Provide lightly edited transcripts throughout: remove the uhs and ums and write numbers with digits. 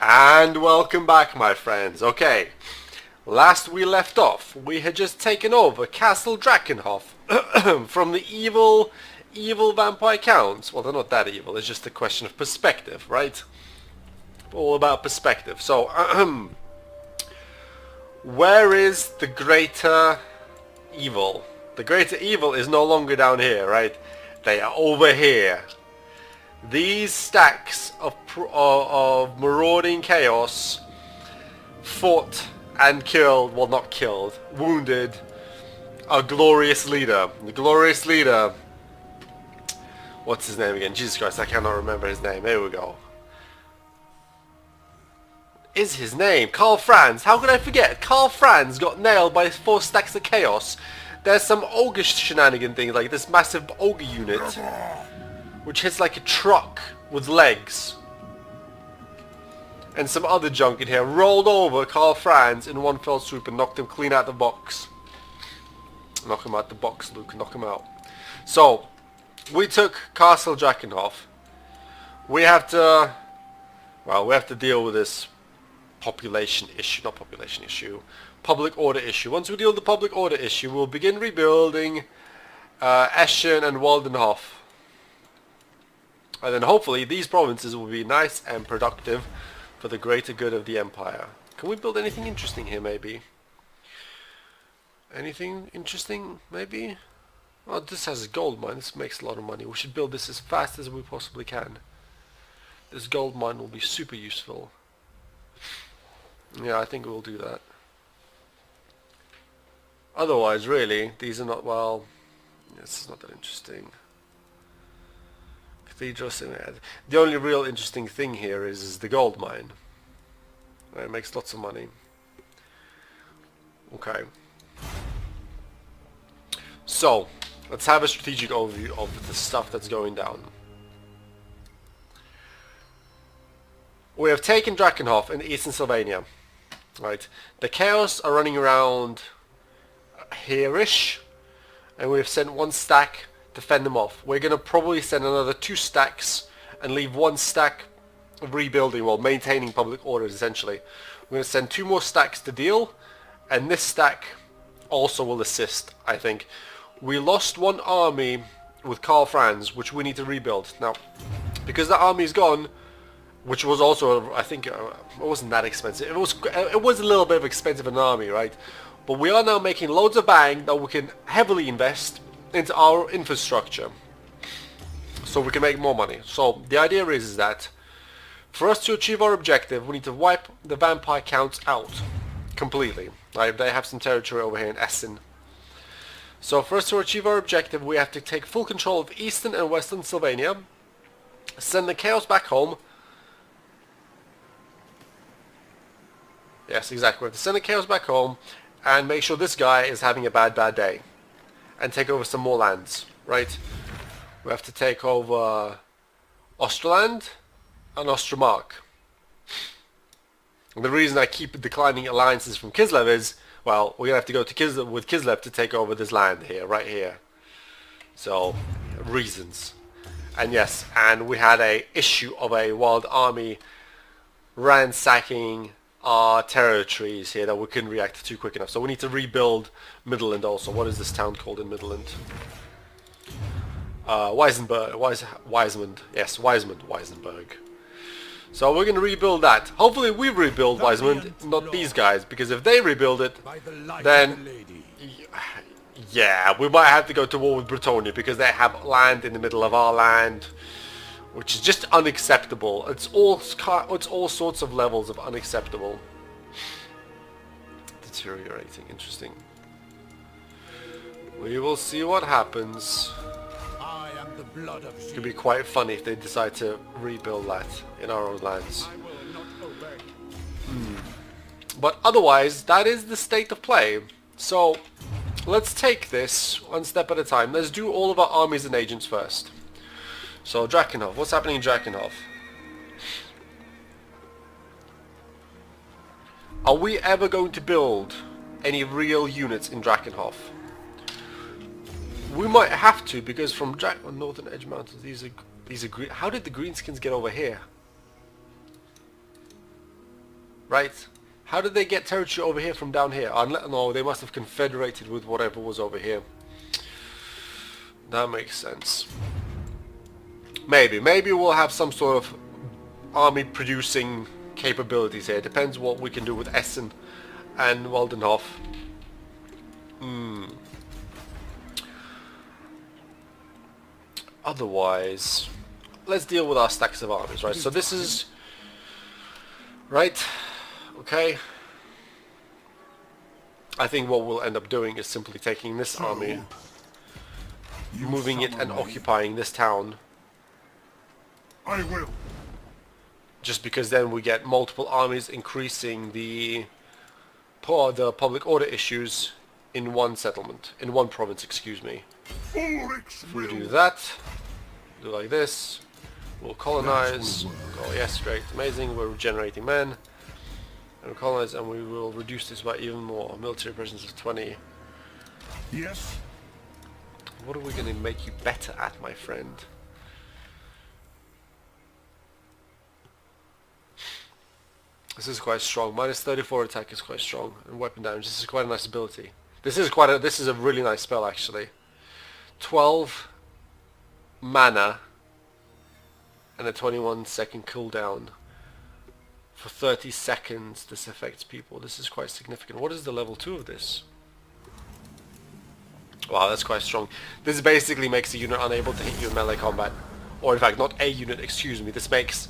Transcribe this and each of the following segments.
And welcome back, my friends. Okay, last we left off, we had just taken over Castle Drakenhof from the evil vampire counts. Well, they're not that evil, it's just a question of perspective, right? All about perspective. So, where is the greater evil? The greater evil is no longer down here, right? They are over here. These stacks of marauding chaos fought and killed, well not killed, wounded our glorious leader. The glorious leader, what's his name again? Jesus Christ, I cannot remember his name. There we go. Is his name Karl Franz? How could I forget? Karl Franz got nailed by 4 stacks of chaos. There's some ogre shenanigan thing, like this massive ogre unit, which hits like a truck with legs. And some other junk in here rolled over Karl Franz in one fell swoop and knocked him clean out the box. Knock him out the box, Luke. Knock him out. So, we took Castle Drakenhof. We have to... well, we have to deal with this population issue. Not population issue. Public order issue. Once we deal with the public order issue, we'll begin rebuilding Eschen and Waldenhof. And then hopefully these provinces will be nice and productive for the greater good of the empire. Can we build anything interesting here, maybe? Anything interesting, maybe? Oh, this has a gold mine. This makes a lot of money. We should build this as fast as we possibly can. This gold mine will be super useful. Yeah, I think we'll do that. Otherwise, really, these are not, well, this is not that interesting. The only real interesting thing here is the gold mine. It makes lots of money. Okay. So, let's have a strategic overview of the stuff that's going down. We have taken Drakenhof in eastern Sylvania. Right. The Chaos are running around here-ish, and we have sent 1 stack to fend them off. We're going to probably send another 2 stacks and leave 1 stack of rebuilding, well, maintaining public orders essentially. We're going to send 2 more stacks to deal, and this stack also will assist, I think. We lost 1 army with Karl Franz, which we need to rebuild. Now, because the army is gone, which was also, I think, it wasn't that expensive. It was a little bit of expensive an army, right? But we are now making loads of bang that we can heavily invest into our infrastructure, so we can make more money. So the idea is that for us to achieve our objective, we need to wipe the vampire counts out completely. Right? They have some territory over here in Essen. So for us to achieve our objective, we have to take full control of eastern and western Sylvania, send the chaos back home. Yes, exactly. We have to send the chaos back home and make sure this guy is having a bad day. And take over some more lands, right? We have to take over Osterland and Ostermark. And the reason I keep declining alliances from Kislev is, well, we're going to have to go to Kislev with Kislev to take over this land here, right here. So, reasons. And yes, and we had a issue of a wild army ransacking our territories here that we couldn't react to quick enough. So we need to rebuild Midland also. What is this town called in Midland? Wiesmund. Yes, Weisenberg. So we're going to rebuild that. Hopefully we rebuild Wiesmund, not these guys, because if they rebuild it, then yeah, we might have to go to war with Bretonia, because they have land in the middle of our land, which is just unacceptable. It's all sorts of levels of unacceptable. Deteriorating. Interesting. We will see what happens. It could be quite funny if they decide to rebuild that in our own lands. But otherwise, that is the state of play. So, let's take this one step at a time. Let's do all of our armies and agents first. So, Drakenhof. What's happening in Drakenhof? Are we ever going to build any real units in Drakenhof? We might have to, because from Northern Edge Mountains, these are green. How did the greenskins get over here? right? How did they get territory over here from down here? No, they must have confederated with whatever was over here. That makes sense. Maybe we'll have some sort of army producing capabilities here. Depends what we can do with Essen and Waldenhof. Otherwise, let's deal with our stacks of armies, right? So this is... Right? Okay. I think what we'll end up doing is simply taking this army, moving it and occupying this town. I will. Just because then we get multiple armies increasing the public order issues in one settlement, in one province, excuse me. If we do that, do like this, we'll colonize. Oh yes, great, amazing, we're regenerating men. And we'll colonize, and we will reduce this by even more. Military presence of 20. Yes. What are we going to make you better at, my friend? This is quite strong. Minus 34 attack is quite strong, and weapon damage. This is quite a nice ability. This is a really nice spell actually. 12 mana and a 21-second cooldown. For 30 seconds this affects people. This is quite significant. What is the level 2 of this? Wow, that's quite strong. This basically makes a unit unable to hit you in melee combat. Or in fact, not a unit, excuse me. This makes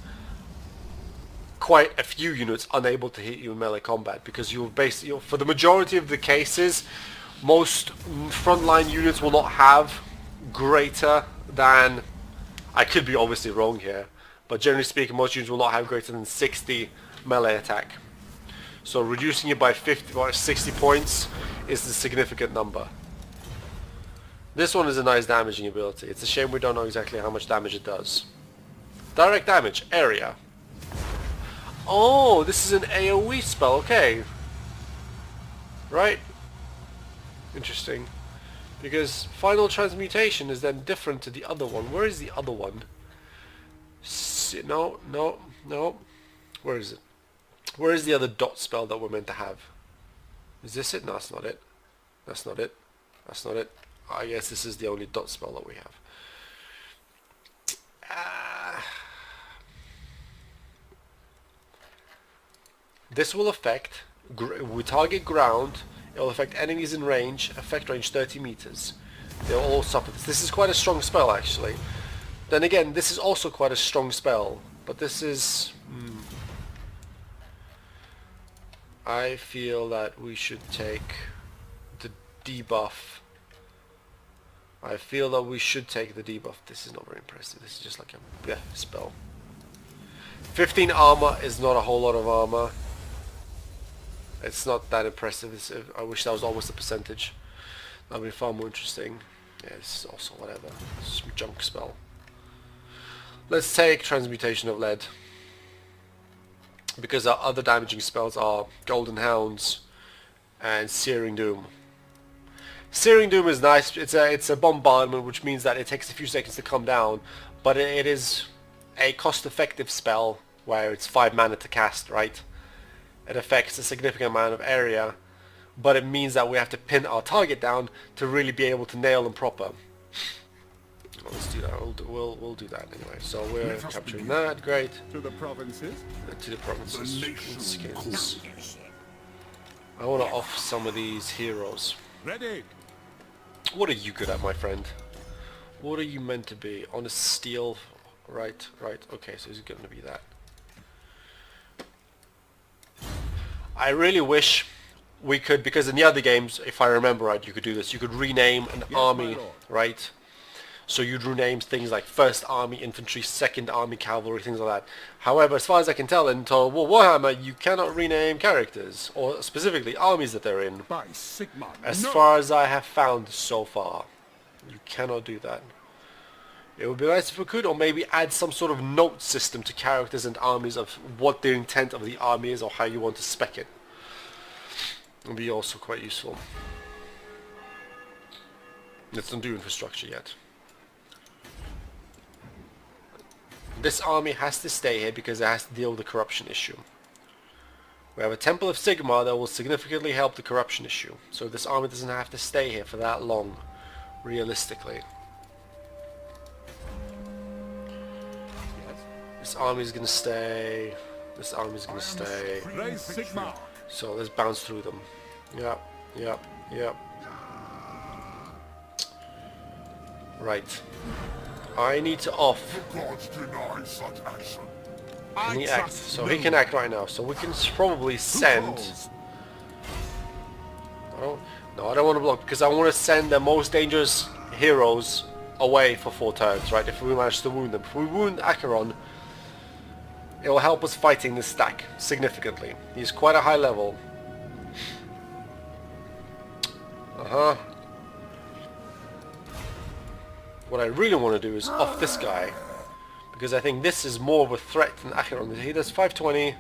quite a few units unable to hit you in melee combat, because for the majority of the cases, most frontline units will not have greater than, I could be obviously wrong here, but generally speaking most units will not have greater than 60 melee attack. So reducing it by 50 or 60 points is a significant number. This one is a nice damaging ability. It's a shame we don't know exactly how much damage it does. Direct damage, area. Oh, this is an AoE spell, okay. Right. Interesting. Because final transmutation is then different to the other one. Where is the other one? No. Where is it? Where is the other dot spell that we're meant to have? Is this it? No, that's not it. That's not it. That's not it. I guess this is the only dot spell that we have. This will affect, we target ground, it will affect enemies in range, effect range 30 meters. They'll all suffer this. This is quite a strong spell actually. Then again, this is also quite a strong spell, but this is... I feel that we should take the debuff. I feel that we should take the debuff. This is not very impressive. This is just like a spell. 15 armor is not a whole lot of armor. It's not that impressive. I wish that was almost a percentage. That would be far more interesting. Yeah, this is also whatever. It's some junk spell. Let's take Transmutation of Lead. Because our other damaging spells are Golden Hounds and Searing Doom. Searing Doom is nice. It's a bombardment, which means that it takes a few seconds to come down, but it is a cost-effective spell where it's 5 mana to cast, right? It affects a significant amount of area, but it means that we have to pin our target down to really be able to nail them proper. Well, let's do that. We'll do that anyway. So we're capturing that. Great. To the provinces. To the provinces. Skins. I want to off some of these heroes. Ready. What are you good at, my friend? What are you meant to be? On a steel, right. Okay, so it's going to be that. I really wish we could, because in the other games, if I remember right, you could do this. You could rename an army, right? So you'd rename things like First Army Infantry, Second Army Cavalry, things like that. However, as far as I can tell in Totalwar Warhammer, you cannot rename characters, or specifically armies that they're in. By Sigma. As far as I have found so far, you cannot do that. It would be nice if we could, or maybe add some sort of note system to characters and armies of what the intent of the army is or how you want to spec it. It would be also quite useful. Let's not do infrastructure yet. This army has to stay here because it has to deal with the corruption issue. We have a Temple of Sigmar that will significantly help the corruption issue. So this army doesn't have to stay here for that long, realistically. This army is going to stay. This army is going to stay. Raise Sigmar. So let's bounce through them. Yep, yep, yep. Right. I need to off. The gods deny such action. Can he act? So he can act right now. So we can probably send. No, I don't want to block because I want to send the most dangerous heroes away for 4 turns. Right? If we manage to wound them, if we wound Acheron, it will help us fighting this stack significantly. He's quite a high level. What I really want to do is off this guy, because I think this is more of a threat than Acheron. He does 520.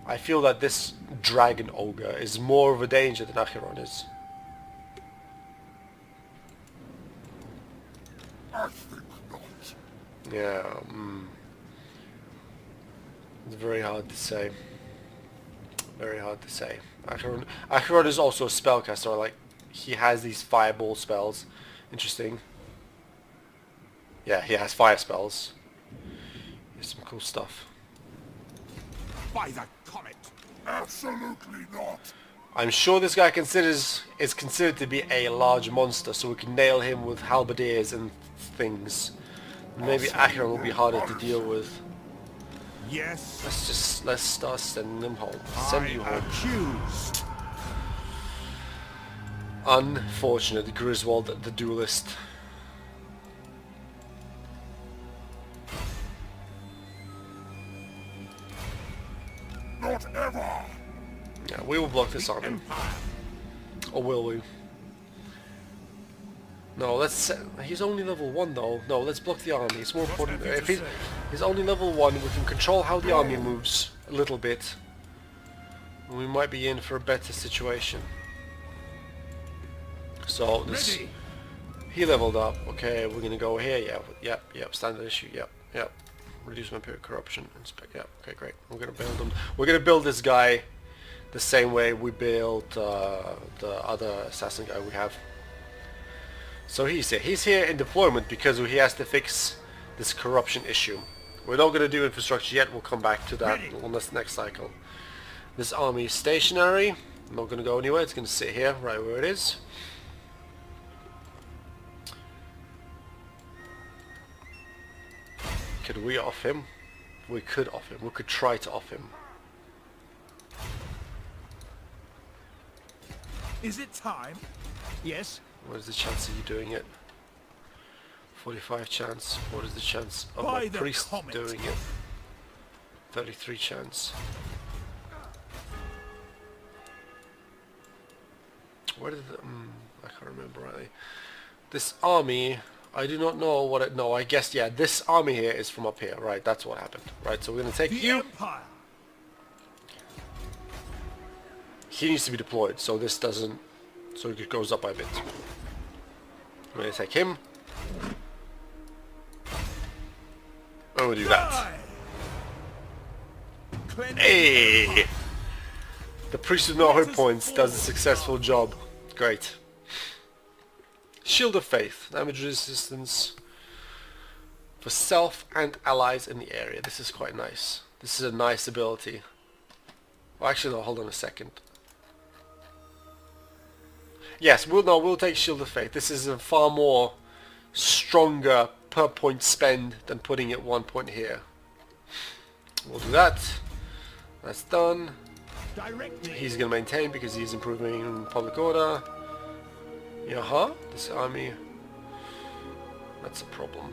I feel that this Dragon Ogre is more of a danger than Acheron is. I think not. Yeah, it's very hard to say. Very hard to say. Acheron is also a spellcaster. Like, he has these fireball spells. Interesting. Yeah, he has fire spells. Here's some cool stuff. By the comet. Absolutely not. I'm sure this guy is considered to be a large monster, so we can nail him with halberdiers and things. Maybe Acheron will be harder to deal with. Yes. Let's start sending them home. Send you home. Accused. Unfortunate Griswold the duelist. Not ever. Yeah, we will block this army. Or will we? No, let's... he's only level 1 though. No, let's block the army. It's more important. If he's only level 1, we can control how the army moves a little bit. We might be in for a better situation. So, this... he leveled up. Okay, we're gonna go here. Yeah, yep. Standard issue. Yep. Reduce vampiric corruption. Inspect. Yep. Okay, great. We're gonna build him. We're gonna build this guy the same way we built the other assassin guy we have. So he's here in deployment because he has to fix this corruption issue. We're not going to do infrastructure yet, we'll come back to that on this next cycle. This army is stationary, not going to go anywhere, it's going to sit here, right where it is. Could we off him? We could off him, we could try to off him. Is it time? Yes. What is the chance of you doing it? 45 chance. What is the chance of By my the priest comet. doing it? 33 chance. Where did the... I can't remember rightly. This army, I do not know what it... No, I guess, yeah, this army here is from up here. Right, that's what happened. Right, so we're going to take you. Empire. He needs to be deployed, so this doesn't... So it goes up by a bit. I'm going to take him. And we'll do that. Hey! The Priest with no hit points does a successful job. Great. Shield of Faith. Damage resistance for self and allies in the area. This is quite nice. This is a nice ability. Well, actually, no, hold on a second. Yes, we'll take Shield of Faith. This is a far more stronger per point spend than putting it 1 point here. We'll do that. That's done. He's going to maintain because he's improving public order. Yaha, this army. That's a problem.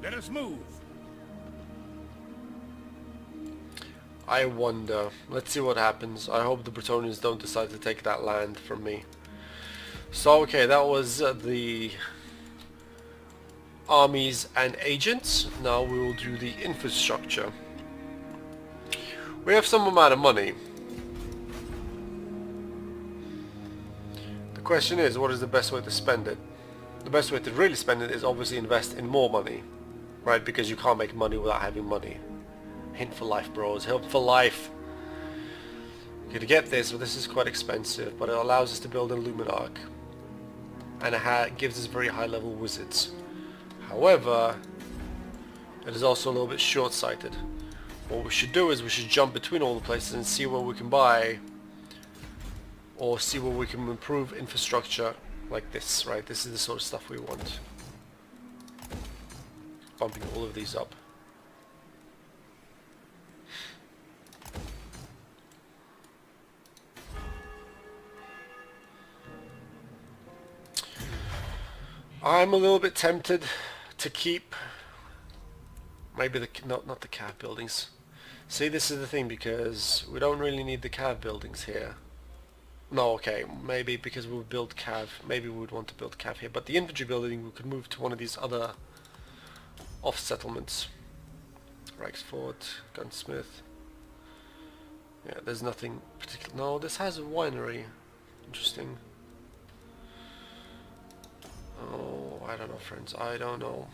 Let us move. I wonder. Let's see what happens. I hope the Bretonnians don't decide to take that land from me. So, okay, that was the armies and agents. Now we will do the infrastructure. We have some amount of money. The question is, what is the best way to spend it? The best way to really spend it is obviously invest in more money, right? Because you can't make money without having money. Hint for life, bros. Help for life. You could get this, but this is quite expensive. But it allows us to build an Illuminarch. And it gives us very high level wizards. However, it is also a little bit short-sighted. What we should do is we should jump between all the places and see what we can buy, or see where we can improve infrastructure like this, right? This is the sort of stuff we want. Bumping all of these up. I'm a little bit tempted to keep maybe the not the cav buildings. See, this is the thing, because we don't really need the cav buildings here. No, okay, maybe because we would build cav, maybe we would want to build cav here, but the infantry building we could move to one of these other off settlements. Reichsfort, gunsmith. Yeah, there's nothing particular. No, this has a winery. Interesting. Oh, I don't know, friends. I don't know.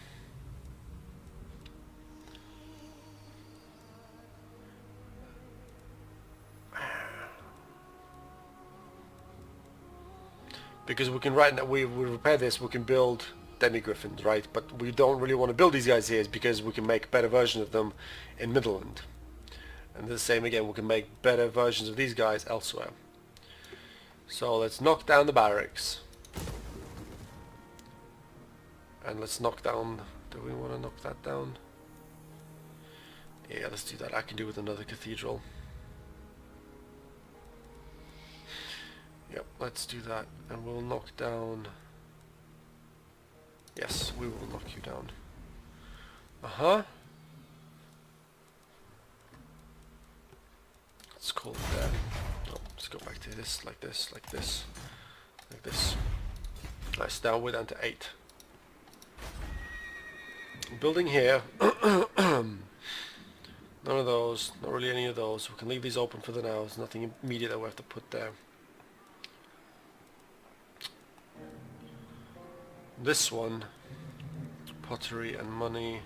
Because we can right now, we repair this, we can build demi-griffins, right? But we don't really want to build these guys here because we can make better versions of them in Midland. And the same again, we can make better versions of these guys elsewhere. So let's knock down the barracks. And let's knock down, do we want to knock that down? Yeah, let's do that. I can do with another cathedral. Yep, let's do that, and we'll knock down... Yes, we will knock you down. Uh-huh. Let's call it there. Oh, let's go back to this, like this, like this, like this. Nice, now we're down to 8. Building here. None of those, not really any of those. We can leave these open for the now. There's nothing immediate that we have to put there. This one, pottery and money.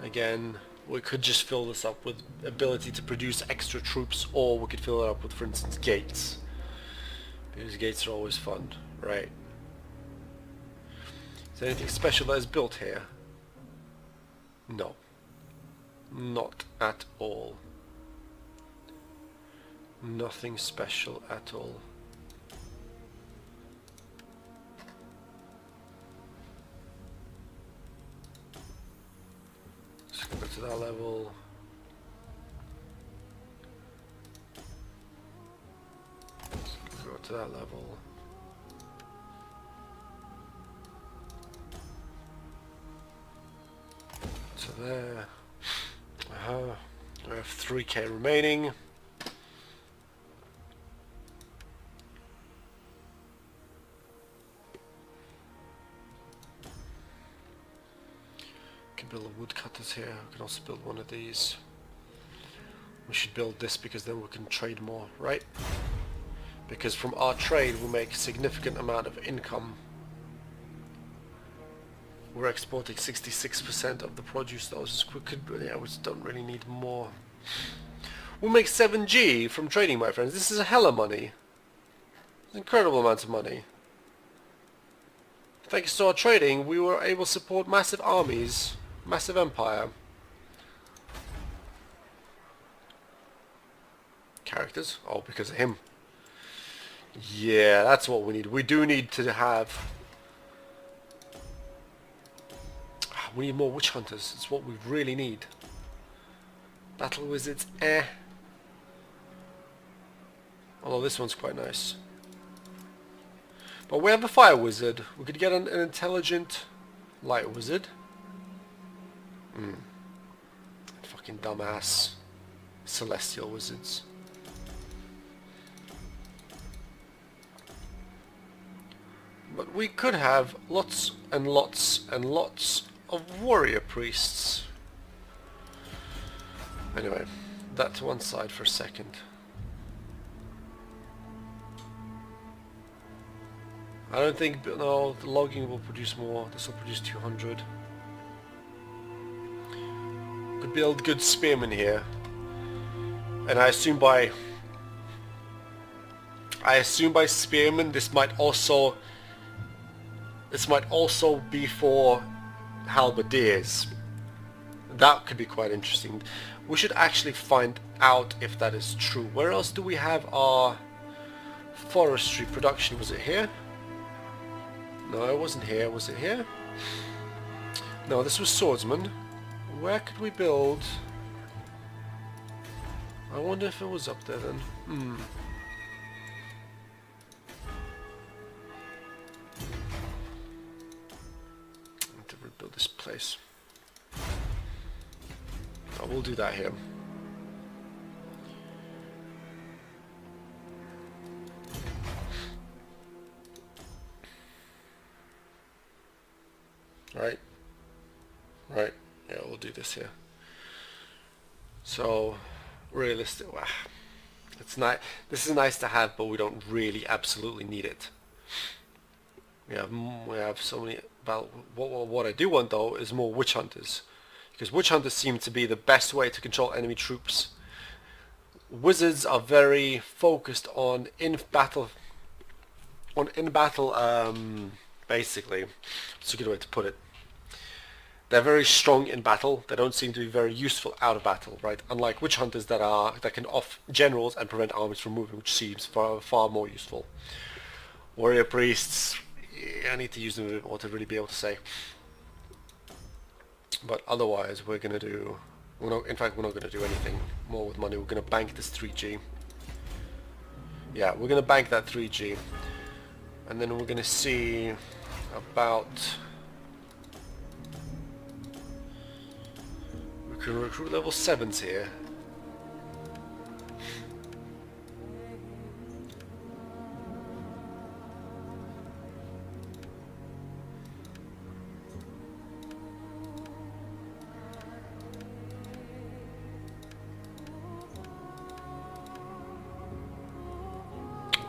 Again, we could just fill this up with ability to produce extra troops, or we could fill it up with, for instance, gates. Because gates are always fun, right? Is there anything special that is built here? No. Not at all. Nothing special at all. Go to that level. Go to that level. To there. We have 3k remaining. Build a woodcutters here. We can also build one of these. We should build this because then we can trade more, right? Because from our trade we make a significant amount of income. We're exporting 66% of the produce though, so we could, yeah, we just don't really need more. We'll make 7G from trading, my friends. This is a hella money. It's incredible amounts of money. Thanks to our trading, we were able to support massive armies. Massive empire. Characters? Oh, because of him. Yeah, that's what we need. We do need to have... We need more witch hunters. It's what we really need. Battle wizards, eh. Although this one's quite nice. But we have a fire wizard. We could get an intelligent light wizard. Fucking dumbass celestial wizards. But we could have lots and lots and lots of warrior priests. Anyway, that to one side for a second. I don't think, no, the logging will produce more. This will produce 200. Could build good spearmen here. And I assume by spearmen this might also be for halberdiers. That could be quite interesting. We should actually find out if that is true. Where else do we have our forestry production? Was it here? No, it wasn't here. Was it here? No, this was swordsman. Where could we build? I wonder if it was up there then. I need to rebuild this place. I will do that here. Right. Right. Yeah, we'll do this here. So, realistic. Wow. It's nice. This is nice to have, but we don't really absolutely need it. We have so many. About what I do want though is more witch hunters, because witch hunters seem to be the best way to control enemy troops. Wizards are very focused on in battle. Basically, it's a good way to put it. They're very strong in battle. They don't seem to be very useful out of battle, right? Unlike witch hunters that can off generals and prevent armies from moving, which seems far more useful. Warrior priests, I need to use them a bit more to really be able to say. But otherwise, we're gonna do. In fact, we're not gonna do anything more with money. We're gonna bank this 3G. Yeah, we're gonna bank that 3G, and then we're gonna see about. We can recruit level 7s here.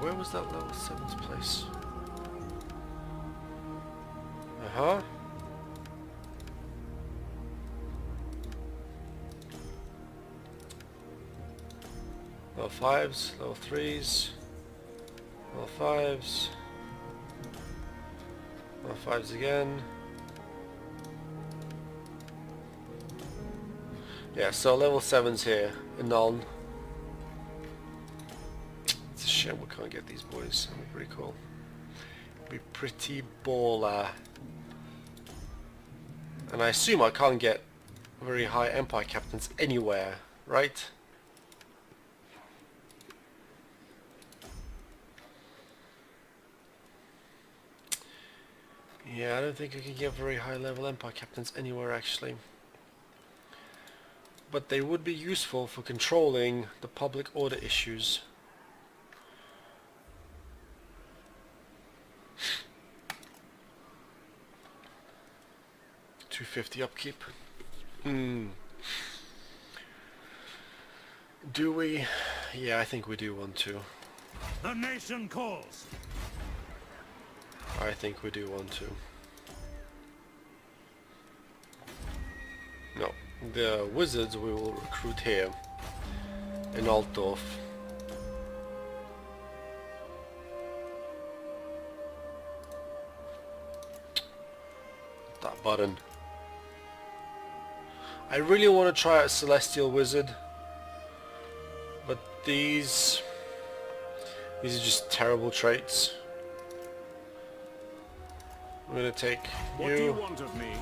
Where was that level 7's place? Uh-huh. Level 5s, level 3s, level 5s, level 5s again. Yeah, so level 7's here in Nuln. It's a shame we can't get these boys. That'd be pretty cool. Be pretty baller. And I assume I can't get very high Empire captains anywhere, right? Yeah, I don't think I can get very high level Empire captains anywhere actually. But they would be useful for controlling the public order issues. $250 upkeep. Do we? Yeah, I think we do want to. The nation calls. I think we do want to. No, the wizards we will recruit here in Altdorf. That button. I really want to try a Celestial Wizard, but these are just terrible traits. I'm gonna take you. What do you want of me?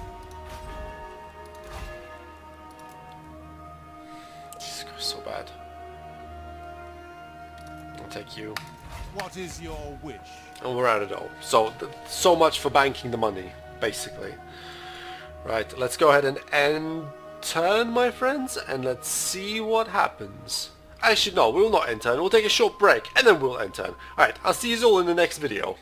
This is so bad. I'll take you. What is your wish? And we're at it all. So, so much for banking the money, basically. Right, let's go ahead and end turn, my friends, and let's see what happens. Actually, no, we will not end turn. We'll take a short break, and then we'll end turn. Alright, I'll see you all in the next video.